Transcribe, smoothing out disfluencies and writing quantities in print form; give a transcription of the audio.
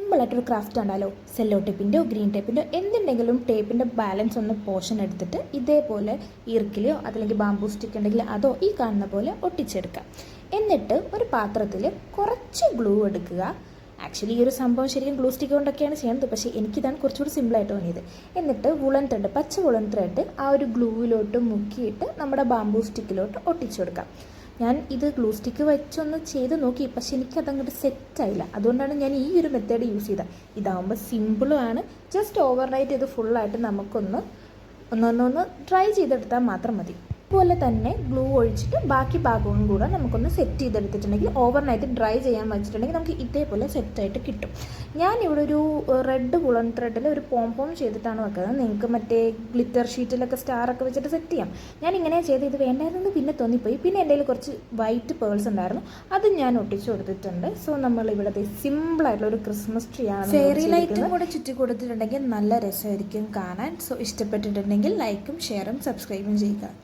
സിമ്പിളായിട്ടൊരു craft ഉണ്ടല്ലോ. Cello ടേപ്പിൻ്റെയോ green ടേപ്പിൻ്റെയോ എന്തുണ്ടെങ്കിലും ടേപ്പിൻ്റെ balance ഒന്ന് പോർഷൻ എടുത്തിട്ട് ഇതേപോലെ ഈർക്കിലെയോ അതല്ലെങ്കിൽ ബാംബൂ സ്റ്റിക്ക് ഉണ്ടെങ്കിൽ അതോ ഈ കാണുന്ന പോലെ ഒട്ടിച്ചെടുക്കാം. എന്നിട്ട് ഒരു പാത്രത്തിൽ കുറച്ച് ഗ്ലൂ എടുക്കുക. ആക്ച്വലി ഈ ഒരു സംഭവം ശരിക്കും ഗ്ലൂ സ്റ്റിക്ക് കൊണ്ടൊക്കെയാണ് ചെയ്യുന്നത്, പക്ഷേ എനിക്കിതാണ് കുറച്ചുകൂടി സിമ്പിളായിട്ട് തോന്നിയത്. എന്നിട്ട് വുളൻ ത്രെഡ്, പച്ച വുളൻ ത്രെഡ് ആ ഒരു ഗ്ലൂവിലോട്ട് മുക്കിയിട്ട് നമ്മുടെ ബാംബൂ സ്റ്റിക്കിലോട്ട് ഒട്ടിച്ചു കൊടുക്കാം. ഞാൻ ഇത് ഗ്ലൂ സ്റ്റിക്ക് വെച്ചൊന്ന് ചെയ്ത് നോക്കി, പക്ഷെ എനിക്കതങ്ങോട്ട് സെറ്റായില്ല. അതുകൊണ്ടാണ് ഞാൻ ഈ ഒരു മെത്തേഡ് യൂസ് ചെയ്തത്. ഇതാകുമ്പോൾ സിമ്പിളുമാണ്. ജസ്റ്റ് ഓവർനൈറ്റ് ഇത് ഫുള്ളായിട്ട് നമുക്കൊന്ന് ട്രൈ ചെയ്തെടുത്താൽ മാത്രം മതി. അതുപോലെ തന്നെ ഗ്ലൂ ഒഴിച്ചിട്ട് ബാക്കി ഭാഗവും കൂടെ നമുക്കൊന്ന് സെറ്റ് ചെയ്തെടുത്തിട്ടുണ്ടെങ്കിൽ ഓവർനൈറ്റ് ഡ്രൈ ചെയ്യാൻ വെച്ചിട്ടുണ്ടെങ്കിൽ നമുക്ക് ഇതേപോലെ സെറ്റായിട്ട് കിട്ടും. ഞാനിവിടെ ഒരു റെഡ് വുളൻ ത്രെഡിൽ ഒരു പോംപോം ചെയ്തിട്ടാണ് വെക്കുന്നത്. നിങ്ങൾക്ക് മറ്റേ ഗ്ലിറ്റർ ഷീറ്റിലൊക്കെ സ്റ്റാറൊക്കെ വെച്ചിട്ട് സെറ്റ് ചെയ്യാം. ഞാൻ ഇങ്ങനെ ചെയ്ത് ഇത് വേണ്ടായിരുന്നു പിന്നെ തോന്നിപ്പോയി. പിന്നെ എൻ്റെ കയ്യിൽ കുറച്ച് വൈറ്റ് പേൾസ് ഉണ്ടായിരുന്നു, അത് ഞാൻ ഒട്ടിച്ചു കൊടുത്തിട്ടുണ്ട്. സോ നമ്മളിവിടെ സിമ്പിളായിട്ടുള്ള ഒരു ക്രിസ്മസ് ട്രീ ആണ്. ഫെയറി ലൈറ്റും കൂടെ ചുറ്റി കൊടുത്തിട്ടുണ്ടെങ്കിൽ നല്ല രസമായിരിക്കും കാണാൻ. സോ ഇഷ്ടപ്പെട്ടിട്ടുണ്ടെങ്കിൽ ലൈക്കും ഷെയറും സബ്സ്ക്രൈബും ചെയ്യുക.